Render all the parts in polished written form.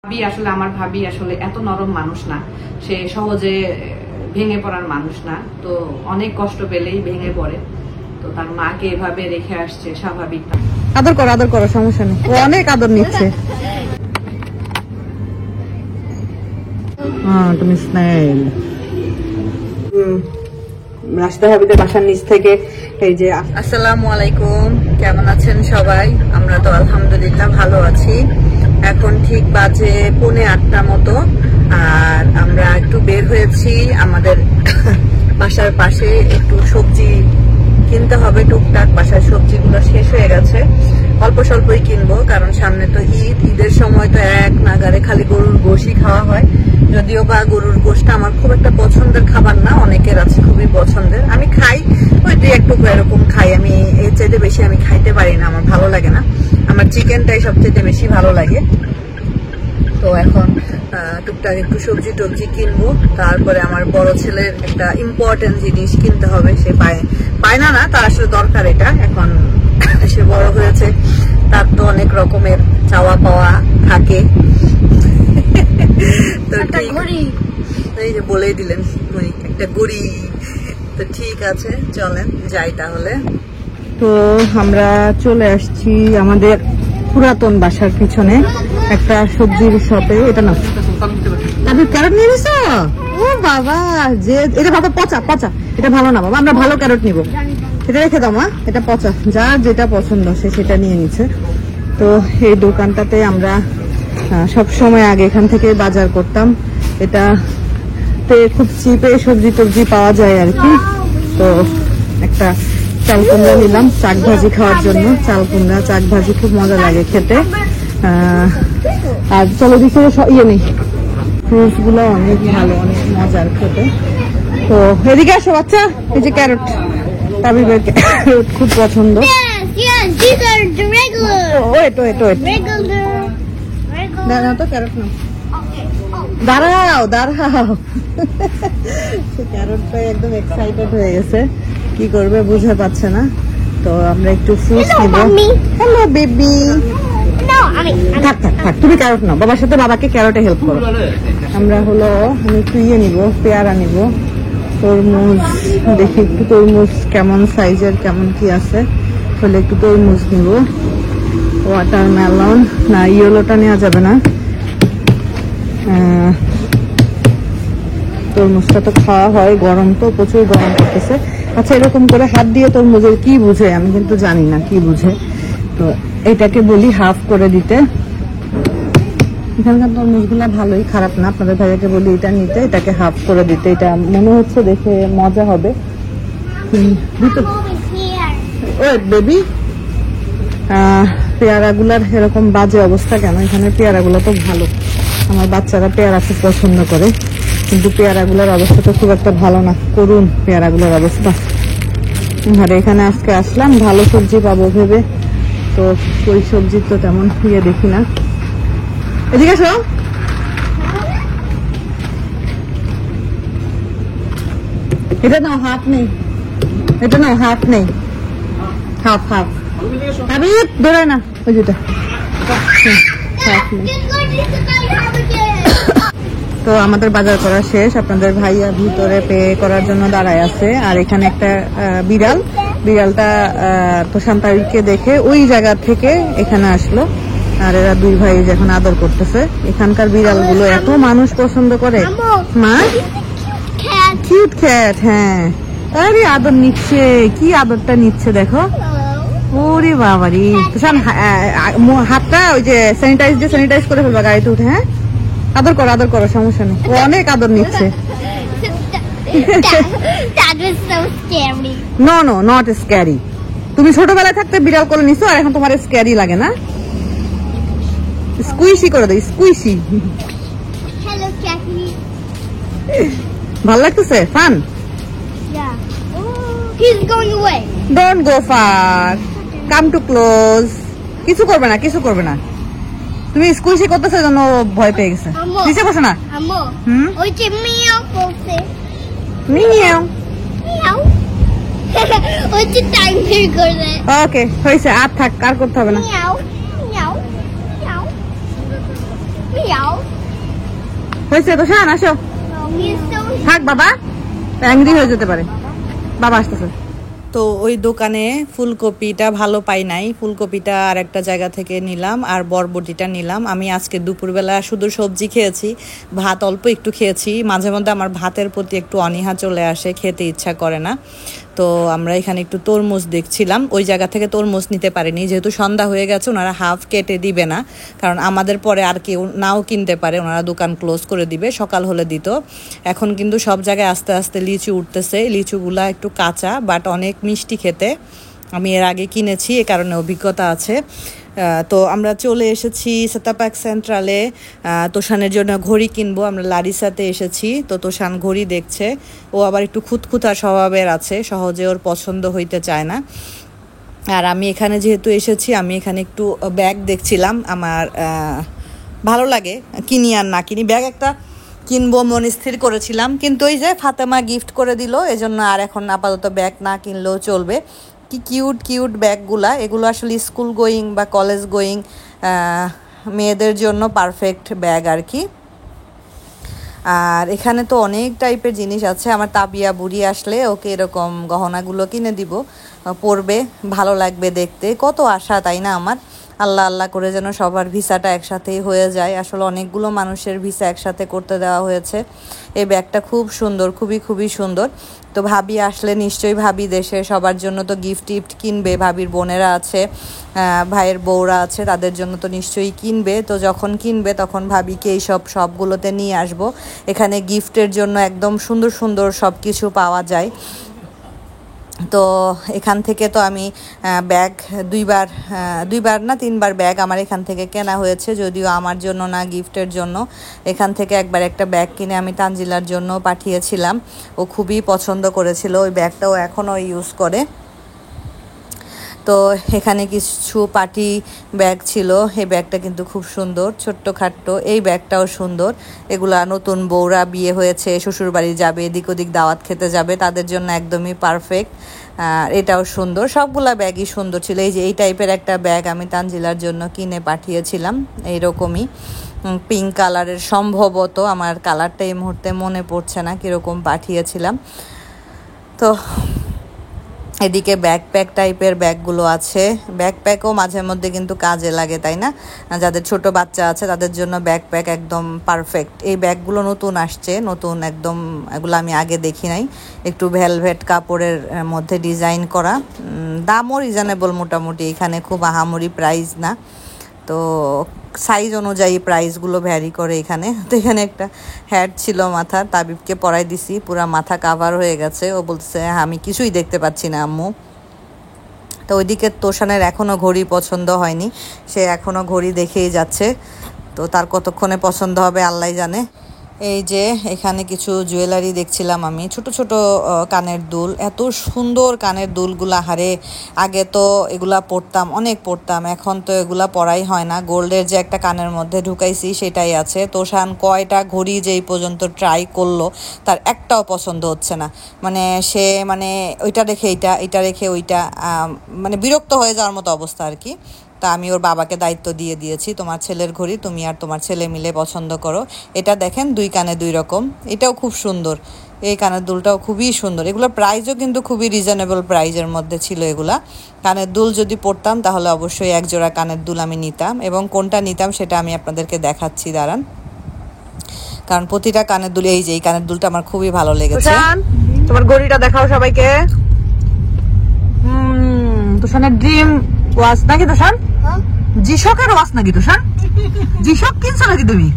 ভাবি আসলে আমার ভাবি আসলে এত নরম মানুষ না, সে সহজে ভেঙে পড়ার মানুষ না। তো অনেক কষ্ট পেলেই ভেঙে পড়ে। তো তার মাকে এভাবে রেখে আসছে, স্বাভাবিক। আদর করো, সমস্যা নেই, ও অনেক আদর নিচ্ছে। তুমি স্নেল রাস্তা হাবিদের বাসার নিচ থেকে এই যে। আসসালামু আলাইকুম, কেমন আছেন সবাই? আমরা তো আলহামদুলিল্লাহ ভালো আছি। এখন ঠিক বাজে 7:45 মতো, আর আমরা একটু বের হয়েছি আমাদের বাসার পাশে একটু সবজি কিনতে হবে টুকটাক। বাসার সবজিগুলো শেষ হয়ে গেছে, অল্প স্বল্পই কিনবো, কারণ সামনে তো ঈদের সময় তো এক নাগারে খালি গরুর গোশই খাওয়া হয়। যদিও বা গরুর গোশটা আমার খুব একটা পছন্দের খাবার না, অনেকের আছে খুবই পছন্দের। আমি খাই, ওই 2-1 এরকম খাই। আমি এর চাইতে বেশি আমি খাইতে পারি না, আমার ভালো লাগে না। আমার চিকেনটাই সবচেয়ে বেশি ভালো লাগে। তো এখন টুকটাক একটু সবজি টবজি কিনবো। তারপরে আমার বড় ছেলের একটা ইম্পর্টেন্ট জিনিস কিনতে হবে, সে পায় না, তার আসলে দরকার এটা। এখন সে বড় হয়েছে, তার তো অনেক রকমের চাওয়া পাওয়া থাকে। তো এই যে বলেই দিলেন একটা ঘড়ি। তো ঠিক আছে, চলেন যাই তাহলে। তো আমরা চলে আসছি আমাদের পুরাতন বাসার পিছনে একটা সবজির শপে। এটা না, আপনি ক্যারট নিয়ে নিছ? ও বাবা, যে এটা বাবা পচা, এটা ভালো না বাবা, আমরা ভালো ক্যারট নিব। এটা রেখে দাও মা, এটা পচা। যার যেটা পছন্দ সে সেটা নিয়ে নিচ্ছে। তো এই দোকানটাতে আমরা সব সময় আগে এখান থেকে বাজার করতাম। এটা খুব চিপে সবজি টবজি পাওয়া যায় আর কি। তো একটা চাল কুমড়া নিলাম চাক ভাজি খাওয়ার জন্য। চাল কুমড়া চাক ভাজি খুব মজা লাগে খেতে। আর চলো দিকে নেই, ফ্রুটস গুলো অনেক ভালো, অনেক মজার খেতে। তো এদিকে আসো বাচ্চা, এই যে ক্যারট, তাবিবের ক্যারট খুব পছন্দ। তো ক্যারট নাও, দাঁড়াও সে ক্যারটটা একদম এক্সাইটেড হয়ে গেছে, কি করবে বুঝে পাচ্ছে না। তো আমরা একটু ফ্রুটস নিব। হ্যালো বেবি, থাক তুমি ক্যারট নাও, বাবার সাথে বাবাকে ক্যারটে হেল্প করো। আমরা আমি একটু নিব, পেয়ারা নিব, তরমুজ দেখি একটু তরমুজ কেমন সাইজের, কেমন কি আছে, হলে একটু তরমুজ নিব। ওয়াটারমেলন না, ইয়েলোটা নেওয়া যাবে না, তরমুজটা তো খাওয়া হয়, গরম তো প্রচুর গরম করতেছে। আচ্ছা, এরকম করে হাত দিয়ে তরমুজের কি বুঝে আমি কিন্তু জানি না কি বুঝে। তো এটাকে বলি হাফ করে দিতে। এখানকার তরমুজগুলা ভালোই, খারাপ না। আপনাদের ভাইয়াকে বলি এটা নিতে, এটাকে হাফ করে দিতে। এটা মনে হচ্ছে দেখে মজা হবে। বেবি, পেয়ারাগুলার এরকম বাজে অবস্থা কেন? এখানে পেয়ারাগুলো তো ভালো, আমার বাচ্চারা পেয়ারা খুব পছন্দ করে, কিন্তু পেয়ারাগুলোর অবস্থা তো খুব একটা ভালো না, করুন পেয়ারাগুলোর অবস্থা। আর এখানে আজকে আসলাম ভালো সবজি পাবো ভেবে, তো ওই সবজি তো তেমন দেখি না। এদিকে আসো, এটা নাও, হাফ নেই, এটা নাও, হাফ নেই, হাফ আমি ধরে না, ওই যেটা হাফ নেই। তো আমাদের বাজার করা শেষ, আপনাদের ভাইয়া ভিতরে পে করার জন্য দাঁড়ায় আছে। আর এখানে একটা বিড়ালটা প্রশান্ত আবিরকে দেখে ওই জায়গা থেকে এখানে আসলো। আর এরা দুই ভাই যখন আদর করতেছে। এখানকার বিড়ালগুলো এত মানুষ পছন্দ করে। মা কিউট ক্যাট, হ্যাঁ, আরে আদর নিচ্ছে, কি আদরটা নিচ্ছে দেখো। ওরে বাবারি, হাতটা ওই যে স্যানিটাইজ করে ফেলবা গাড়িতে উঠে। হ্যাঁ, আদর করো, সমস্যা নেই, ও অনেক আদর নিচ্ছে। No, not scary. তুমি ছোটবেলায় থাকতে বিড়াল করে নিছো, আর এখন তোমার স্ক্যারি লাগে না? স্কুইশি করে দাও, স্কুইশি। ভালো লাগতেছে? Fun? Don't go far, come to close. কিছু করবে না। তুমি স্কুইশি করতেছো জন্য ভয় পেয়ে গেছে। নিচে বসো না। ওকে, হয়েছে, আর থাক, আর করতে হবে না। হয়েছে তোষান, আসো থাক বাবা, অ্যাংরি হয়ে যেতে পারে, বাবা আসতেছে। তো ওই দোকানে ফুলকপিটা ভালো পাই নাই, ফুলকপিটা আর একটা জায়গা থেকে নিলাম আর বরবটিটা নিলাম। আমি আজকে দুপুরবেলা শুধু সবজি খেয়েছি, ভাত অল্প একটু খেয়েছি। মাঝে মধ্যে আমার ভাতের প্রতি একটু অনীহা চলে আসে, খেতে ইচ্ছা করে না। তো আমরা এখানে একটু তরমুজ দেখছিলাম, ওই জায়গা থেকে তরমুজ নিতে পারিনি, যেহেতু সন্ধ্যা হয়ে গেছে ওনারা হাফ কেটে দিবে না, কারণ আমাদের পরে আর কেউ নাও কিনতে পারে, ওনারা দোকান ক্লোজ করে দিবে, সকাল হলে দিত। এখন কিন্তু সব জায়গায় আস্তে আস্তে লিচু উঠতেছে, লিচুগুলা একটু কাঁচা বাট অনেক মিষ্টি খেতে। আমি এর আগে কিনেছি, এ কারণে অভিজ্ঞতা আছে। তো আমরা চলে এসেছি সেতাপাক সেন্ট্রালে, তোষানের জন্য ঘড়ি কিনবো। আমরা লারিসাতে এসেছি, তো তোষান ঘড়ি দেখছে। ও আবার একটু খুঁতখুঁতা স্বভাবের আছে, সহজে ওর পছন্দ হইতে চায় না। আর আমি এখানে যেহেতু এসেছি, আমি এখানে একটু ব্যাগ দেখছিলাম, আমার ভালো লাগে, কিনি আর না কিনি। ব্যাগ একটা কিনবো মনে স্থির করেছিলাম, কিন্তু ওই যে ফাতেমা গিফট করে দিল, এজন্য আর এখন আপাতত ব্যাগ না কিনলেও চলবে। কি কিউট কিউট ব্যাগগুলা, এগুলো আসলে স্কুল গোয়িং বা কলেজ গোয়িং মেয়েদের জন্য পারফেক্ট ব্যাগ আর কি। আর এখানে তো অনেক টাইপের জিনিস আছে, আমার তাবিয়া বুড়ি আসলে ওকে এরকম গহনাগুলো কিনে দিব, পরবে, ভালো লাগবে দেখতে। কত আশা তাই না আমার, আল্লাহ আল্লাহ করে যেন সবার ভিসাটা একসাথেই হয়ে যায়। আসলে অনেকগুলো মানুষের ভিসা একসাথে করতে দেওয়া হয়েছে। এই ব্যাগটা খুব সুন্দর, খুবই খুবই সুন্দর। তো ভাবি আসলে নিশ্চয়ই ভাবি দেশে সবার জন্য তো গিফট টিফট কিনবে, ভাবির বোনেরা আছে, ভাইয়ের বউরা আছে, তাদের জন্য তো নিশ্চয়ই কিনবে। তো যখন কিনবে তখন ভাবিকে এই সবগুলোতে নিয়ে আসবো। এখানে গিফটের জন্য একদম সুন্দর সুন্দর সব কিছু পাওয়া যায়। তো এখান থেকে তো আমি ব্যাগ দুইবার না তিনবার ব্যাগ আমার এখান থেকে কেনা হয়েছে, যদিও আমার জন্য না, গিফটের জন্য। এখান থেকে একবার একটা ব্যাগ কিনে আমি তানজিলার জন্য পাঠিয়েছিলাম, ও খুবই পছন্দ করেছিল, ওই ব্যাগটাও এখনও ইউজ করে। তো এখানে কিছু পার্টি ব্যাগ ছিল, এই ব্যাগটা কিন্তু খুব সুন্দর, ছোট্ট খাট্ট, এই ব্যাগটাও সুন্দর। এগুলা নতুন বউরা বিয়ে হয়েছে, শ্বশুরবাড়ি যাবে, এদিক ওদিক দাওয়াত খেতে যাবে, তাদের জন্য একদমই পারফেক্ট। এটাও সুন্দর, সবগুলা ব্যাগই সুন্দর ছিল। এই যে এই টাইপের একটা ব্যাগ আমি তানজিলার জন্য কিনে পাঠিয়েছিলাম, এইরকমই পিঙ্ক কালারের, সম্ভবত, আমার কালারটা এই মুহূর্তে মনে পড়ছে না কীরকম পাঠিয়েছিলাম। তো এদিকে ব্যাকপ্যাক টাইপের ব্যাগগুলো আছে, ব্যাকপ্যাকও মাঝে মধ্যে কিন্তু কাজে লাগে তাই না, যাদের ছোট বাচ্চা আছে তাদের জন্য ব্যাকপ্যাক একদম পারফেক্ট। এই ব্যাগগুলো নতুন আসছে, নতুন একদম, এগুলো আমি আগে দেখি নাই, একটু ভেলভেট কাপড়ের মধ্যে ডিজাইন করা, দামও রিজনেবল মোটামুটি, এখানে খুব আহামরি প্রাইস না। তো সাইজ অনুযায়ী প্রাইসগুলো ভ্যারি করে এখানে। তো এখানে একটা হ্যাট ছিল মাথার, তাবিবকে পরাই দিছি, পুরা মাথা কাভার হয়ে গেছে, ও বলছে আমি কিছুই দেখতে পাচ্ছি না আম্মু। তো ওইদিকে তোষানের এখনও ঘড়ি পছন্দ হয়নি, সে এখনও ঘড়ি দেখেই যাচ্ছে, তো তার কতক্ষণে পছন্দ হবে আল্লাহ জানে। এই যে এখানে কিছু জুয়েলারি দেখছিলাম আমি, ছোট ছোট কানের দুল, এত সুন্দর কানের দুলগুলা, হারে আগে তো এগুলা পরতাম, অনেক পরতাম, এখন তো এগুলা পরাই হয় না। গোল্ডের যে একটা কানের মধ্যে ঢুকাইছি সেটাই আছে। তোষান কয়টা ঘড়ি যেই পর্যন্ত ট্রাই করলো, তার একটাও পছন্দ হচ্ছে না, মানে সে মানে ওইটা রেখে এটা রেখে ওইটা, মানে বিরক্ত হয়ে যাওয়ার মতো অবস্থা আর কি। তা আমি ওর বাবাকে দায়িত্ব দিয়ে দিয়েছি, তোমার ছেলের ঘড়ি তুমি আর তোমার ছেলে মিলে পছন্দ করো। এটা দেখেন, দুই কানে দুই রকম, এটাও খুব সুন্দর, এই কানের দুলটাও খুবই সুন্দর। এগুলোর প্রাইসও কিন্তু খুবই রিজনেবল প্রাইজের মধ্যে ছিল এগুলা। কানের দুল যদি পরতাম তাহলে অবশ্যই এক জোড়া কানের দুল আমি নিতাম, এবং কোনটা নিতাম সেটা আমি আপনাদেরকে দেখাচ্ছি, দাঁড়ান, কারণ প্রতিটা কানের দুল, এই যে এই কানের দুলটা আমার খুবই ভালো লেগেছে। তোমার ঘড়িটা দেখাও সবাইকে। তোষানের ড্রিম ওয়াচ নাকি তোষান? জিশকের ওয়াচ নাকি তোষান? জিশক কিনছো নাকি তুমি?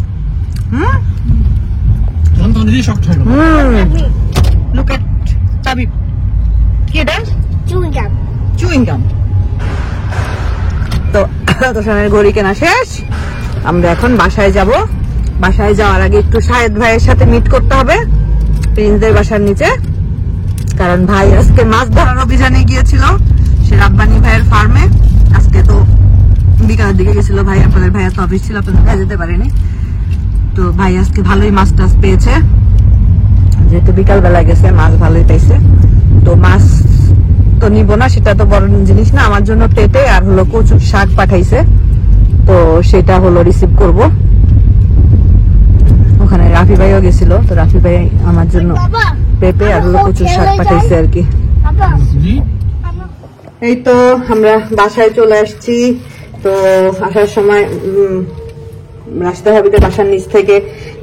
লুক এট তাবিব, কি এটা? Chewing gum. তো তোষানের ঘড়ি কেনা শেষ, আমরা এখন বাসায় যাব। বাসায় যাওয়ার আগে একটু শাহেদ ভাইয়ের সাথে মিট করতে হবে, প্রিন্সদের বাসার নিচে, কারণ ভাই আজকে মাছ ধরার অভিযানে গিয়েছিল সে রাব্বানি ভাইয়ের ফার্মে। আজকে তো বিকালের দিকে গেছিল ভাই, আপনাদের ভাইয়া তো অফিস ছিল, আপনাদের ভাই যেতে পারেনি। তো ভাই আজকে ভালোই মাছ টাছ পেয়েছে, যেহেতু বিকাল বেলা গেছে, মাছ ভালোই পাইছে। তো মাছ তো নিব না, সেটা তো বড় জিনিস না, আমার জন্য পেঁপে আর হলো কচুর শাক পাঠাইছে, তো সেটা হলো রিসিভ করব। রাফি ভাইও গেছিল, তো রাফি ভাই আমার জন্য পেঁপে আর হলো কচুর শাক পাঠাইছে আর কি। এই তো আমরা বাসায় চলে আসছি। তো আসার সময় রাস্তা ভাবিতে বাসার নিচ থেকে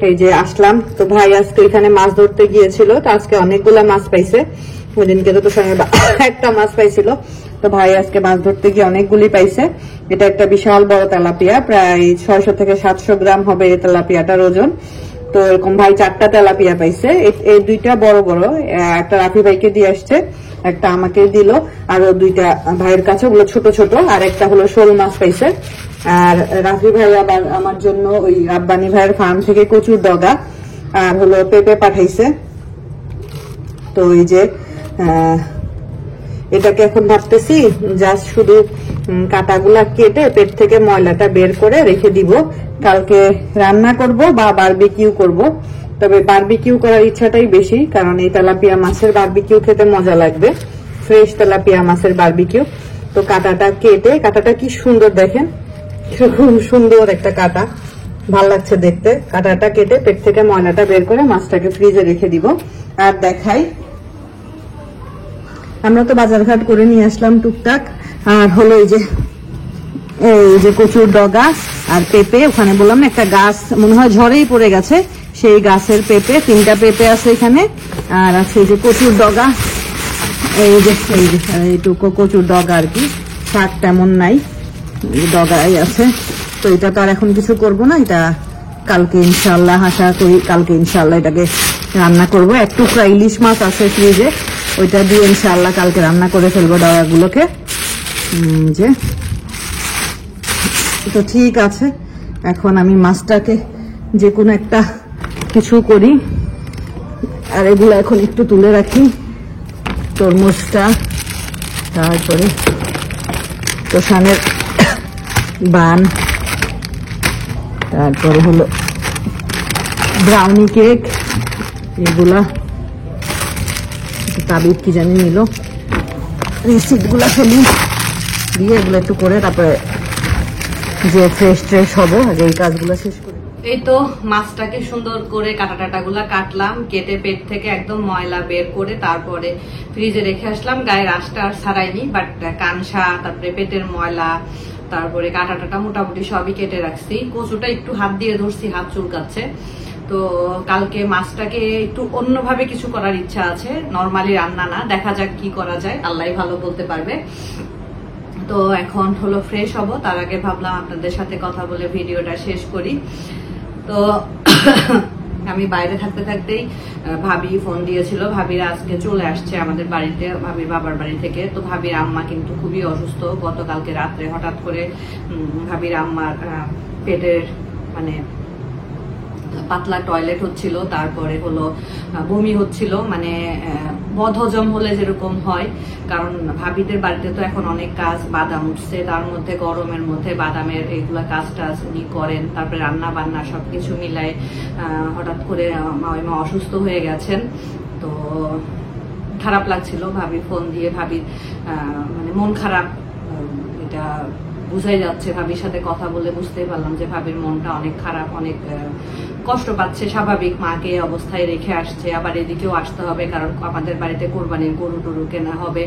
এই যে আসলাম। তো ভাই আজকে এখানে মাছ ধরতে গিয়েছিল, তো আজকে অনেকগুলা মাছ পাইছে। ওই দিনকে তো তোর সঙ্গে একটা মাছ পাইছিল, তো ভাই আজকে মাছ ধরতে গিয়ে অনেকগুলি পাইছে। এটা একটা বিশাল বড় তেলাপিয়া, প্রায় 600 থেকে 700 গ্রাম হবে এই তেলাপিয়াটার ওজন। তো এরকম ভাই 4টা তেলাপিয়া পাইছে। এই 2টা বড় বড়, একটা রাফি ভাইকে দিয়ে আসছে, একটা আমাকে দিল, আর 2টা ভাইয়ের কাছে, ওগুলো ছোট ছোট। আর একটা হলো শোল মাছ পাইছে। আর রাফি ভাই আবার আমার জন্য ওই রাব্বানি ভাইয়ের ফার্ম থেকে কচুর ডগা আর হলো পেঁপে পাঠাইছে। তো এই যে এটাকে এখন ভাবতেছি জাস্ট শুধু কাটাগুলা কেটে পেট থেকে ময়লাটা বের করে রেখে দিব। কালকে রান্না করব বা বারবিকিউ করব। তবে বারবিকিউ করার ইচ্ছাটাই বেশি, কারণ এই তেলাপিয়া মাছের বারবিকিউ খেতে মজা লাগবে, ফ্রেশ তেলাপিয়া মাছের বারবিকিউ। তো কাটাটা কেটে, কাটাটা কি সুন্দর দেখেন, খুব সুন্দর একটা কাটা, ভাল লাগছে দেখতে। কাটাটা কেটে পেট থেকে ময়লাটা বের করে মাছটাকে ফ্রিজে রেখে দিব। আর দেখাই, আমরা তো বাজারঘাট করে নিয়ে আসলাম টুকটাক। আর হলো এই যে কচুর ডগা আর পেঁপে, ওখানে বললাম না একটা গাছ মনে হয় ঝড়েই পড়ে গেছে, সেই গাছের পেঁপে, 3টা পেঁপে আছে এখানে। আর আছে এই যে কচুর ডগা, এই যে এইটুকু কচুর ডগা আর কি, শাক তেমন নাই, ডগাই আছে। তো এটা তো আর এখন কিছু করব না, এটা কালকে ইনশাল্লাহ, আশা করি কালকে ইনশাল্লাহ এটাকে রান্না করব। এক টুকরা ইলিশ মাছ আছে ফ্রিজে, ওইটা দিয়ে ইনশাল্লাহ কালকে রান্না করে ফেলবো ডগাগুলোকে। যে তো ঠিক আছে, এখন আমি মাছটাকে যে কোনো একটা কিছু করি। আর এগুলো এখন একটু তুলে রাখি, তরমুজটা, তারপরে তোষানের বান, তারপরে হলো ব্রাউনি কেক, এগুলা তাবিদ কি জানি নিল, রিসিপ্ট গুলা ফেলি দিয়ে এগুলো একটু করে তারপরে যে ফ্রেশ ট্রেশ হবো, আগে এই কাজগুলো শেষ করি। এই তো মাছটাকে সুন্দর করে কাটাগুলা কাটলাম, কেটে পেট থেকে একদম ময়লা বের করে তারপরে ফ্রিজে রেখে আসলাম। গায়ের আঁশটা আর ছাড়াইনি, বাট কানসা, তারপরে পেটের ময়লা, তারপরে কাটাটা মোটামুটি সবই কেটে রাখছি। কচুটা একটু হাত দিয়ে ধরছি, হাত চুলকাচ্ছে। তো কালকে মাছটাকে একটু অন্যভাবে কিছু করার ইচ্ছা আছে, নর্মালি রান্না না, দেখা যাক কি করা যায়, আল্লাহ ভালো বলতে পারবে। তো এখন হলো ফ্রেশ হব, তার আগে ভাবলাম আপনাদের সাথে কথা বলে ভিডিওটা শেষ করি। তো আমি বাইরে থাকতে থাকতেই ভাবি ফোন দিয়েছিল, ভাবিরা আজকে চলে আসছে আমাদের বাড়িতে, ভাবির বাবার বাড়ি থেকে। তো ভাবির আম্মা কিন্তু খুবই অসুস্থ, গতকালকে রাত্রে হঠাৎ করে ভাবির আম্মার পেটের মানে পাতলা টয়লেট হচ্ছিল, তারপরে হলো বমি হচ্ছিল, মানে বদহজম হলে যেরকম হয়। কারণ ভাবিদের বাড়িতে তো এখন অনেক কাজ, বাদাম উঠছে, তার মধ্যে গরমের মধ্যে বাদামের এগুলা কাজ টাজ উনি করেন, তারপরে রান্না বান্না সবকিছু মিলায় হঠাৎ করে মা অসুস্থ হয়ে গেছেন। তো খারাপ লাগছিল, ভাবি ফোন দিয়ে ভাবির মানে মন খারাপ, এটা বুঝাই যাচ্ছে। ভাবির সাথে কথা বলে বুঝতেই পারলাম যে ভাবির মনটা অনেক খারাপ, অনেক কষ্ট পাচ্ছে। স্বাভাবিক, মাকে অবস্থায় রেখে আসছে, আবার এদিকেও আসতে হবে, কারণ আমাদের বাড়িতে কোরবানির গরু টরু কেনা হবে,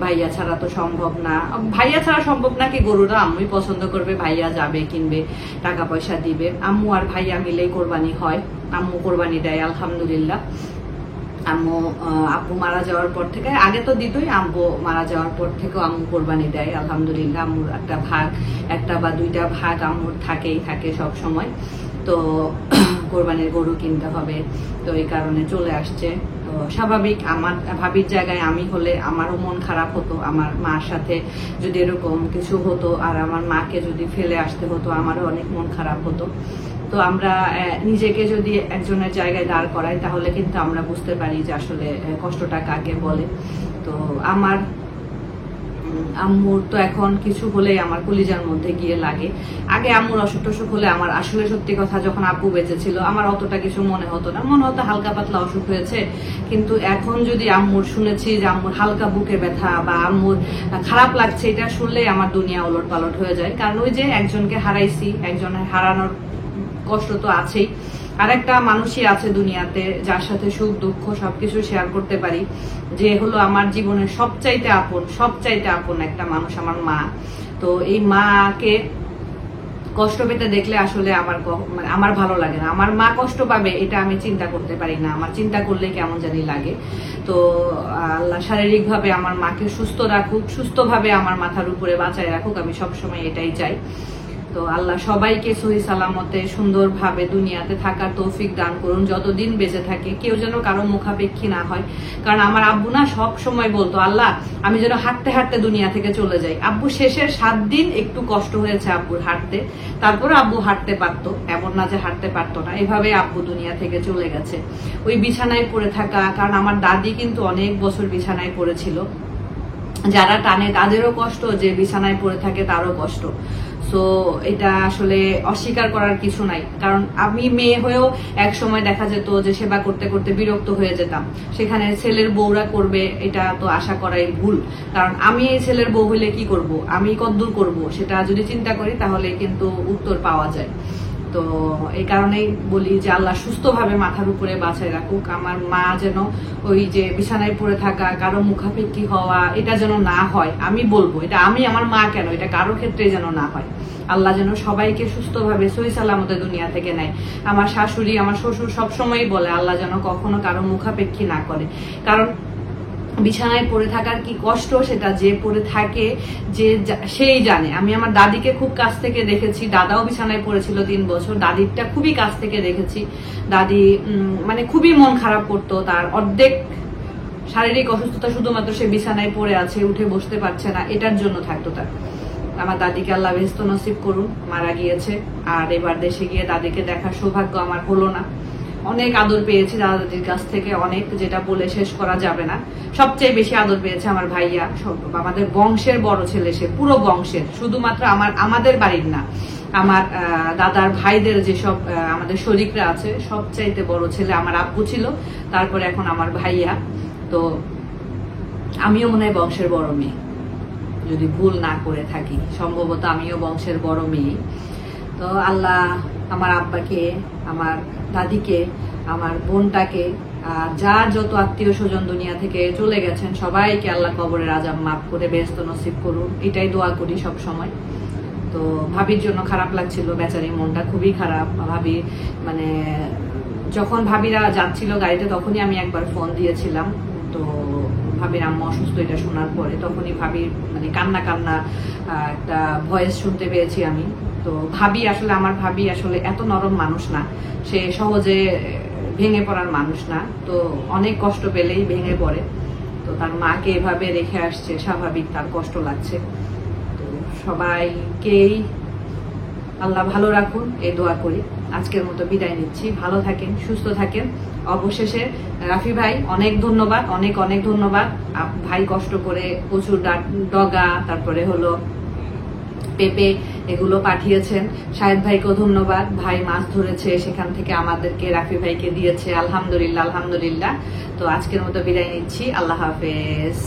ভাইয়া ছাড়া তো সম্ভব না। ভাইয়া ছাড়া সম্ভব না কি, গরুরা আম্মুই পছন্দ করবে, ভাইয়া যাবে কিনবে, টাকা পয়সা দিবে, আম্মু আর ভাইয়া মিলেই কোরবানি হয়। আম্মু কোরবানি দেয় আলহামদুলিল্লাহ। আম্মু আব্বু মারা যাওয়ার পর থেকে, আগে তো দিতই, আব্বু মারা যাওয়ার পর থেকেও আম্মু কোরবানি দেয় আলহামদুলিল্লাহ। আম্মুর একটা ভাগ, একটা বা 2টা ভাগ আম্মুর থাকেই থাকে সব সময়। তো কোরবানির গরু কিনতে হবে, তো এই কারণে চলে আসছে। তো স্বাভাবিক, আমার ভাবির জায়গায় আমি হলে আমারও মন খারাপ হতো। আমার মার সাথে যদি এরকম কিছু হতো আর আমার মাকে যদি ফেলে আসতে হতো, আমারও অনেক মন খারাপ হতো। তো আমরা নিজেকে যদি একজনের জায়গায় দাঁড় করাই, তাহলে কিন্তু আমরা বুঝতে পারি যে আসলে কষ্টটা কাকে বলে। তো আমার আম্মুর তো এখন কিছু হলেই আমার কলিজার মধ্যে গিয়ে লাগে। আগে আম্মুর অসুখ টসুখ হলে আমার আসলে সত্যি কথা, যখন আব্বু বেঁচে ছিল আমার অতটা কিছু মনে হতো না, মনে হতো হালকা পাতলা অসুখ হয়েছে। কিন্তু এখন যদি আম্মুর শুনেছি যে আম্মুর হালকা বুকে ব্যথা বা আম্মুর খারাপ লাগছে, এটা শুনলেই আমার দুনিয়া ওলট পালট হয়ে যায়। কারণ ওই যে একজনকে হারাইছি, একজনের হারানোর কষ্ট তো আছেই। আর একটা মানুষই আছে দুনিয়াতে যার সাথে সুখ দুঃখ সবকিছু শেয়ার করতে পারি, যে হলো আমার জীবনের সবচাইতে আপন একটা মানুষ, আমার মা। তো এই মাকে কষ্ট পেতে দেখলে আসলে আমার ভালো লাগে না। আমার মা কষ্ট পাবে এটা আমি চিন্তা করতে পারি না, আমার চিন্তা করলে কেমন জানি লাগে। তো আল্লাহ শারীরিকভাবে আমার মাকে সুস্থ রাখুক, সুস্থভাবে আমার মাথার উপরে বাঁচায় রাখুক, আমি সবসময় এটাই চাই। তো আল্লাহ সবাইকে সহি সালামতে সুন্দরভাবে দুনিয়াতে থাকার তৌফিক দান করুন, যতদিন বেঁচে থাকে কেউ যেন কারো মুখাপেক্ষী না হয়। কারণ আমার আব্বু না সব সময় বলতো, আল্লাহ আমি যেন হাঁটতে হাঁটতে দুনিয়া থেকে চলে যাই। আব্বু শেষের 7 দিন একটু কষ্ট হয়েছে আব্বুর হাঁটতে, তারপরে আব্বু হাঁটতে পারতো, এমন না যে হাঁটতে পারতো না। এভাবে আব্বু দুনিয়া থেকে চলে গেছে। ওই বিছানায় পড়ে থাকা, কারণ আমার দাদি কিন্তু অনেক বছর বিছানায় পড়েছিল। যারা টানে তাদেরও কষ্ট, যে বিছানায় পড়ে থাকে তারও কষ্ট। সো এটা আসলে অস্বীকার করার কিছু নাই। কারণ আমি মেয়ে হয়েও এক সময় দেখা যেত যে সেবা করতে করতে বিরক্ত হয়ে যেতাম, সেখানে ছেলের বউরা করবে এটা তো আশা করাই ভুল। কারণ আমি এই ছেলের বউ হইলে কি করব, আমি কদ্দূর করব, সেটা যদি চিন্তা করি তাহলে কিন্তু উত্তর পাওয়া যায়। তো এই কারণেই বলি যে আল্লাহ সুস্থভাবে মাথার উপরে বাঁচায় রাখুক। আমার মা যেন ওই যে বিছানায় পড়ে থাকা, কারো মুখাপেক্ষী হওয়া, এটা যেন না হয়। আমি বলবো এটা, আমি আমার মা কেন, এটা কারো ক্ষেত্রে যেন না হয়। আল্লাহ যেন সবাইকে সুস্থভাবে সহি সালামতে দুনিয়া থেকে নেয়। আমার শাশুড়ি, আমার শ্বশুর সবসময়ই বলে আল্লাহ যেন কখনো কারো মুখাপেক্ষী না করে। কারণ বিছানায় পড়ে থাকার কি কষ্ট সেটা যে পড়ে থাকে সেই জানে। আমি আমার দাদিকে খুব কাছ থেকে দেখেছি, দাদাও বিছানায় পড়েছিল 3 বছর, দাদিরটা খুবই কাছ থেকে দেখেছি। দাদি মানে খুবই মন খারাপ করতো, তার অর্ধেক শারীরিক অসুস্থতা শুধুমাত্র সে বিছানায় পড়ে আছে, উঠে বসতে পারছে না, এটার জন্য থাকতো তার। আমার দাদিকে আল্লাহ বেহেশত নসিব করুন, মারা গিয়েছে। আর এবার দেশে গিয়ে দাদিকে দেখার সৌভাগ্য আমার হলো না। অনেক আদর পেয়েছি দাদা দাদির কাছ থেকে, অনেক, যেটা বলে শেষ করা যাবে না। সবচেয়ে বেশি আদর পেয়েছে আমার ভাইয়া, আমাদের বংশের বড় ছেলে সে, পুরো বংশের, শুধুমাত্র আমাদের বাড়ির না, আমার দাদার ভাইদের যেসব আমাদের শরীকরা আছে সবচাইতে বড় ছেলে আমার আব্বু ছিল, তারপরে এখন আমার ভাইয়া। তো আমিও মনে হয় বংশের বড় মেয়ে, যদি ভুল না করে থাকি, সম্ভবত আমিও বংশের বড় মেয়ে। তো আল্লাহ আমার আব্বাকে, আমার দাদিকে, আমার বোনটাকে, আর যার যত আত্মীয় স্বজন দুনিয়া থেকে চলে গেছেন সবাইকে আল্লাহ কবরের আযাব মাফ করে বেহেশত নসিব করুন, এটাই দোয়া করি সব সময়। তো ভাবির জন্য খারাপ লাগছিল, বেচারি মনটা খুবই খারাপ। ভাবি মানে যখন ভাবিরা যাচ্ছিল গাড়িতে তখনই আমি একবার ফোন দিয়েছিলাম। তো ভাবির আম্মু অসুস্থ এটা শোনার পরে তখনই ভাবির মানে কান্না একটা ভয়েস শুনতে পেয়েছি আমি। তো আমার ভাবি আসলে এত নরম মানুষ না, সে সহজে ভেঙে পড়ার মানুষ না। তো অনেক কষ্ট পেলেই ভেঙে পড়ে। তো তার মাকে এভাবে রেখে আসছে, স্বাভাবিক তার কষ্ট লাগছে। তো সবাইকেই আল্লাহ ভালো রাখুন এই দোয়া করি। আজকের মতো বিদায় নিচ্ছি, ভালো থাকেন, সুস্থ থাকেন। অবশেষে রাফি ভাই অনেক ধন্যবাদ, অনেক অনেক ধন্যবাদ। ভাই কষ্ট করে প্রচুর ডগা, তারপরে হলো পেঁপে, এগুলো পাঠিয়েছেন। শাহেদ ভাইকেও ধন্যবাদ, ভাই মাছ ধরেছে, সেখান থেকে আমাদেরকে রাফি ভাইকে দিয়েছে। আলহামদুলিল্লাহ, আলহামদুলিল্লাহ। তো আজকের মতো বিদায় নিচ্ছি, আল্লাহ হাফেজ।